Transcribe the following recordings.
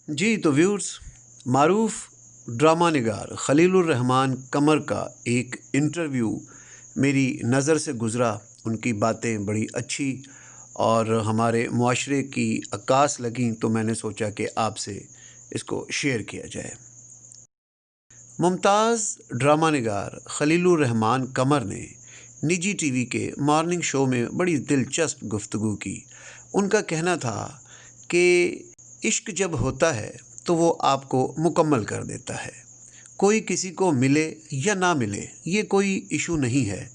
जी तो व्यूअर्स, मारूफ ड्रामा निगार खलीलुर रहमान कमर का एक इंटरव्यू मेरी नज़र से गुज़रा। उनकी बातें बड़ी अच्छी और हमारे मुआशरे की अक्कास लगीं, तो मैंने सोचा कि आपसे इसको शेयर किया जाए। मुमताज़ ड्रामा निगार खलीलुर रहमान कमर ने निजी टीवी के मॉर्निंग शो में बड़ी दिलचस्प गुफ्तगू की। उनका कहना था कि इश्क जब होता है तो वो आपको मुकम्मल कर देता है। कोई किसी को मिले या ना मिले, ये कोई इशू नहीं है।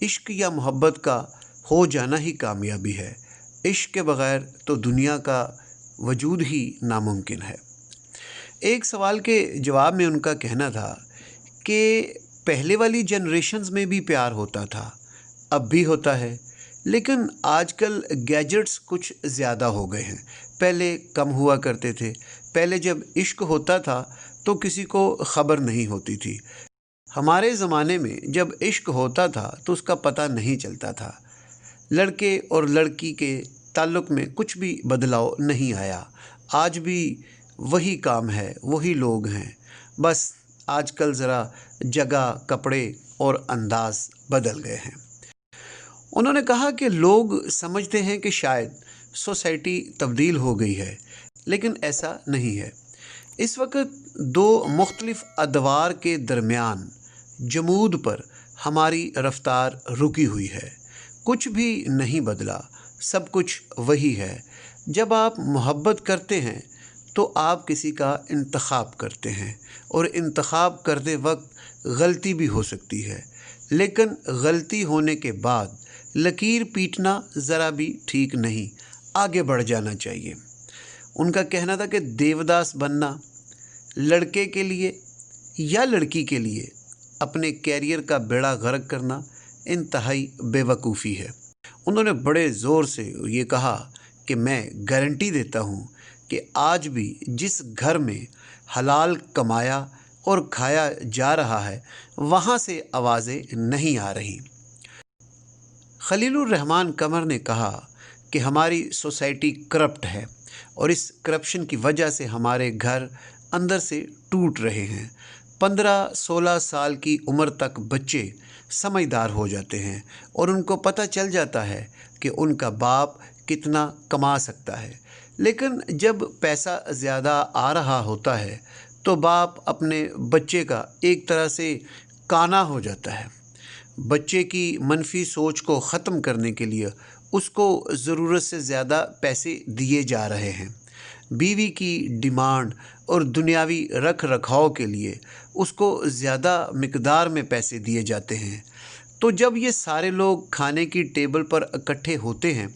इश्क या मोहब्बत का हो जाना ही कामयाबी है। इश्क के बग़ैर तो दुनिया का वजूद ही नामुमकिन है। एक सवाल के जवाब में उनका कहना था कि पहले वाली जनरेशन्स में भी प्यार होता था, अब भी होता है, लेकिन आजकल गैजेट्स कुछ ज़्यादा हो गए हैं। पहले कम हुआ करते थे। पहले जब इश्क होता था तो किसी को ख़बर नहीं होती थी। हमारे ज़माने में जब इश्क होता था तो उसका पता नहीं चलता था। लड़के और लड़की के ताल्लुक़ में कुछ भी बदलाव नहीं आया। आज भी वही काम है, वही लोग हैं, बस आजकल ज़रा जगह, कपड़े और अंदाज़ बदल गए हैं। उन्होंने कहा कि लोग समझते हैं कि शायद सोसाइटी तब्दील हो गई है, लेकिन ऐसा नहीं है। इस वक्त दो मुख्तलिफ अदवार के दरमियान जमूद पर हमारी रफ्तार रुकी हुई है। कुछ भी नहीं बदला, सब कुछ वही है। जब आप मोहब्बत करते हैं तो आप किसी का इंतखाब करते हैं, और इंतखाब करते वक्त गलती भी हो सकती है, लेकिन गलती होने के बाद लकीर पीटना ज़रा भी ठीक नहीं, आगे बढ़ जाना चाहिए। उनका कहना था कि देवदास बनना लड़के के लिए या लड़की के लिए अपने कैरियर का बेड़ा गर्क करना इंतहाई बेवकूफ़ी है। उन्होंने बड़े ज़ोर से ये कहा कि मैं गारंटी देता हूँ कि आज भी जिस घर में हलाल कमाया और खाया जा रहा है, वहाँ से आवाज़ें नहीं आ रही। खलीलुर रहमान कमर ने कहा कि हमारी सोसाइटी करप्ट है और इस करप्शन की वजह से हमारे घर अंदर से टूट रहे हैं। 15-16 साल की उम्र तक बच्चे समझदार हो जाते हैं और उनको पता चल जाता है कि उनका बाप कितना कमा सकता है, लेकिन जब पैसा ज़्यादा आ रहा होता है तो बाप अपने बच्चे का एक तरह से काना हो जाता है। बच्चे की मनफी सोच को ख़त्म करने के लिए उसको ज़रूरत से ज़्यादा पैसे दिए जा रहे हैं। बीवी की डिमांड और दुनियावी रख रखाव के लिए उसको ज़्यादा मिकदार में पैसे दिए जाते हैं। तो जब ये सारे लोग खाने की टेबल पर इकट्ठे होते हैं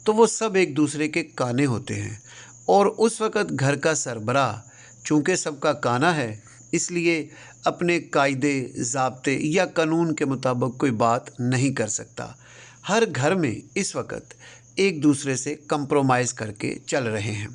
तो वो सब एक दूसरे के काने होते हैं, और उस वक़्त घर का सरबराह चूँकि सबका काना है, इसलिए अपने कायदे ज़ाब्ते या कानून के मुताबिक कोई बात नहीं कर सकता। हर घर में इस वक्त एक दूसरे से कंप्रोमाइज़ करके चल रहे हैं।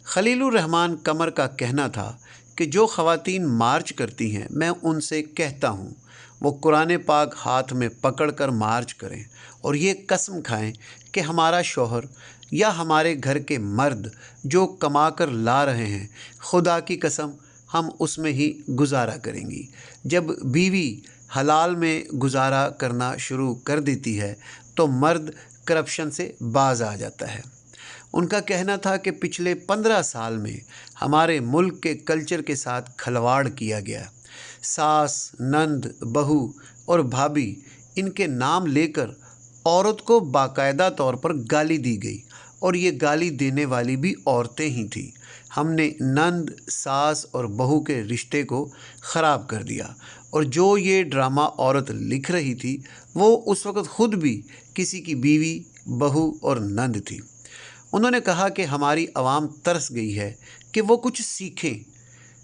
खलीलुर रहमान कमर का कहना था कि जो ख़वातीन मार्च करती हैं, मैं उनसे कहता हूँ वो कुरान पाक हाथ में पकड़कर मार्च करें और ये कसम खाएं कि हमारा शौहर या हमारे घर के मर्द जो कमा कर ला रहे हैं, खुदा की कसम हम उसमें ही गुजारा करेंगी। जब बीवी हलाल में गुजारा करना शुरू कर देती है तो मर्द करप्शन से बाज आ जाता है। उनका कहना था कि पिछले 15 साल में हमारे मुल्क के कल्चर के साथ खिलवाड़ किया गया। सास, नंद, बहू और भाभी, इनके नाम लेकर औरत को बाकायदा तौर पर गाली दी गई, और ये गाली देने वाली भी औरतें ही थीं। हमने नंद, सास और बहू के रिश्ते को ख़राब कर दिया, और जो ये ड्रामा औरत लिख रही थी वो उस वक़्त ख़ुद भी किसी की बीवी, बहू और नंद थी। उन्होंने कहा कि हमारी आवाम तरस गई है कि वो कुछ सीखें,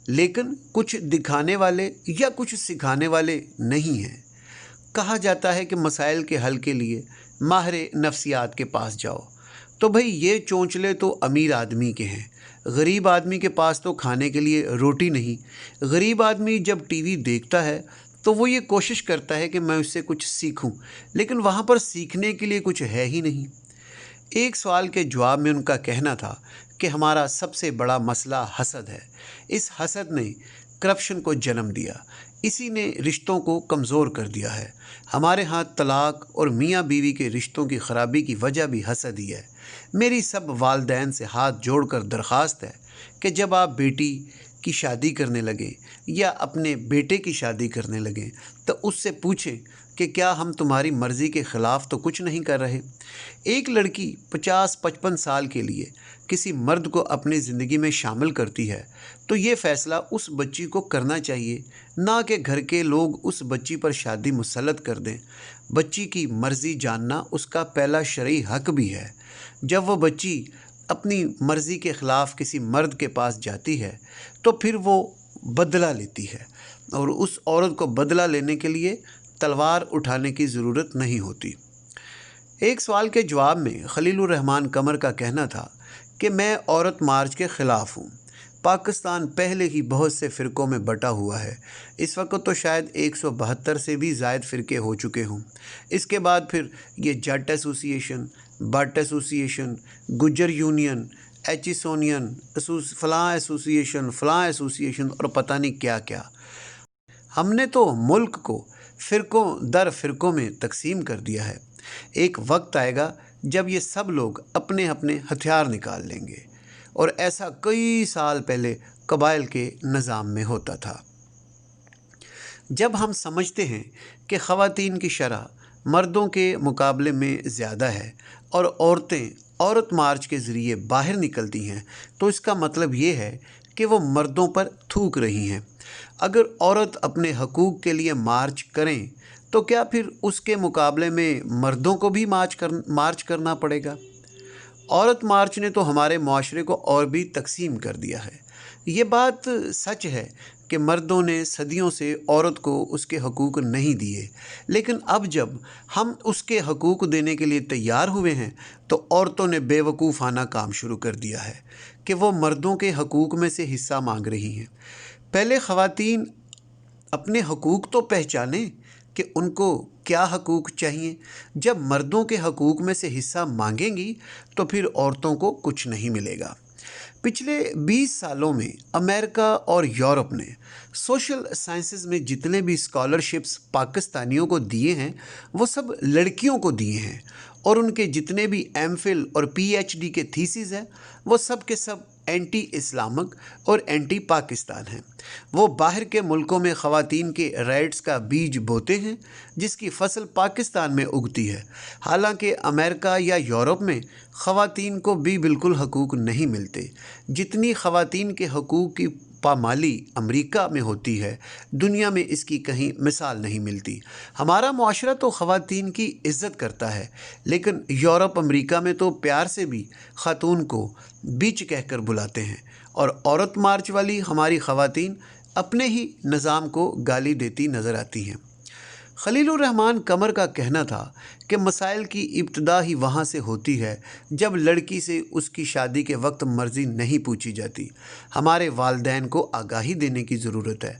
लेकिन कुछ दिखाने वाले या कुछ सिखाने वाले नहीं हैं। कहा जाता है कि मसाइल के हल के लिए माहिर नफ्सियात के पास जाओ, तो भाई ये चोंचले तो अमीर आदमी के हैं, गरीब आदमी के पास तो खाने के लिए रोटी नहीं। गरीब आदमी जब टीवी देखता है तो वो ये कोशिश करता है कि मैं उससे कुछ सीखूं, लेकिन वहाँ पर सीखने के लिए कुछ है ही नहीं। ایک سوال کے جواب میں ان کا کہنا تھا کہ ہمارا سب سے بڑا مسئلہ حسد ہے۔ اس حسد نے کرپشن کو جنم دیا، اسی نے رشتوں کو کمزور کر دیا ہے۔ ہمارے ہاں طلاق اور میاں بیوی کے رشتوں کی خرابی کی وجہ بھی حسد ہی ہے۔ میری سب والدین سے ہاتھ جوڑ کر درخواست ہے کہ جب آپ بیٹی کی شادی کرنے لگیں یا اپنے بیٹے کی شادی کرنے لگیں تو اس سے پوچھیں کہ کیا ہم تمہاری مرضی کے خلاف تو کچھ نہیں کر رہے۔ ایک لڑکی 50-55 سال کے لیے کسی مرد کو اپنی زندگی میں شامل کرتی ہے تو یہ فیصلہ اس بچی کو کرنا چاہیے، نہ کہ گھر کے لوگ اس بچی پر شادی مسلط کر دیں۔ بچی کی مرضی جاننا اس کا پہلا شرعی حق بھی ہے۔ جب وہ بچی اپنی مرضی کے خلاف کسی مرد کے پاس جاتی ہے تو پھر وہ بدلہ لیتی ہے، اور اس عورت کو بدلہ لینے کے لیے تلوار اٹھانے کی ضرورت نہیں ہوتی۔ ایک سوال کے جواب میں خلیل الرحمن قمر کا کہنا تھا کہ میں عورت مارچ کے خلاف ہوں۔ پاکستان پہلے ہی بہت سے فرقوں میں بٹا ہوا ہے، اس وقت تو شاید 172 سے بھی زائد فرقے ہو چکے ہوں۔ اس کے بعد پھر یہ جٹ ایسوسی ایشن، بٹ ایسوسی ایشن، گجر یونین، ایچیسونین، فلاں ایسوسی ایشن اور پتہ نہیں کیا کیا۔ ہم نے تو ملک کو فرقوں در فرقوں میں تقسیم کر دیا ہے۔ ایک وقت آئے گا جب یہ سب لوگ اپنے اپنے ہتھیار نکال لیں گے، اور ایسا کئی سال پہلے قبائل کے نظام میں ہوتا تھا۔ جب ہم سمجھتے ہیں کہ خواتین کی شرح مردوں کے مقابلے میں زیادہ ہے اور عورتیں عورت مارچ کے ذریعے باہر نکلتی ہیں تو اس کا مطلب یہ ہے کہ وہ مردوں پر تھوک رہی ہیں۔ اگر عورت اپنے حقوق کے لیے مارچ کریں تو کیا پھر اس کے مقابلے میں مردوں کو بھی مارچ کرنا پڑے گا؟ عورت مارچ نے تو ہمارے معاشرے کو اور بھی تقسیم کر دیا ہے۔ یہ بات سچ ہے کہ مردوں نے صدیوں سے عورت کو اس کے حقوق نہیں دیے، لیکن اب جب ہم اس کے حقوق دینے کے لیے تیار ہوئے ہیں تو عورتوں نے بے وقوفانہ کام شروع کر دیا ہے کہ وہ مردوں کے حقوق میں سے حصہ مانگ رہی ہیں۔ پہلے خواتین اپنے حقوق تو پہچانیں کہ ان کو کیا حقوق چاہیے۔ جب مردوں کے حقوق میں سے حصہ مانگیں گی تو پھر عورتوں کو کچھ نہیں ملے گا۔ پچھلے 20 سالوں میں امریکہ اور یورپ نے سوشل سائنسز میں جتنے بھی اسکالرشپس پاکستانیوں کو دیے ہیں وہ سب لڑکیوں کو دیے ہیں، اور ان کے جتنے بھی ایم فل اور پی ایچ ڈی کے تھیسز ہیں وہ سب کے سب اینٹی اسلامک اور اینٹی پاکستان ہیں۔ وہ باہر کے ملکوں میں خواتین کے رائٹس کا بیج بوتے ہیں جس کی فصل پاکستان میں اگتی ہے، حالانکہ امریکہ یا یورپ میں خواتین کو بھی بالکل حقوق نہیں ملتے۔ جتنی خواتین کے حقوق کی پامالی امریکہ میں ہوتی ہے، دنیا میں اس کی کہیں مثال نہیں ملتی۔ ہمارا معاشرہ تو خواتین کی عزت کرتا ہے، لیکن یورپ امریکہ میں تو پیار سے بھی خاتون کو بیچ کہہ کر بلاتے ہیں، اور عورت مارچ والی ہماری خواتین اپنے ہی نظام کو گالی دیتی نظر آتی ہیں۔ خلیل الرحمن قمر کا کہنا تھا کہ مسائل کی ابتدا ہی وہاں سے ہوتی ہے جب لڑکی سے اس کی شادی کے وقت مرضی نہیں پوچھی جاتی۔ ہمارے والدین کو آگاہی دینے کی ضرورت ہے۔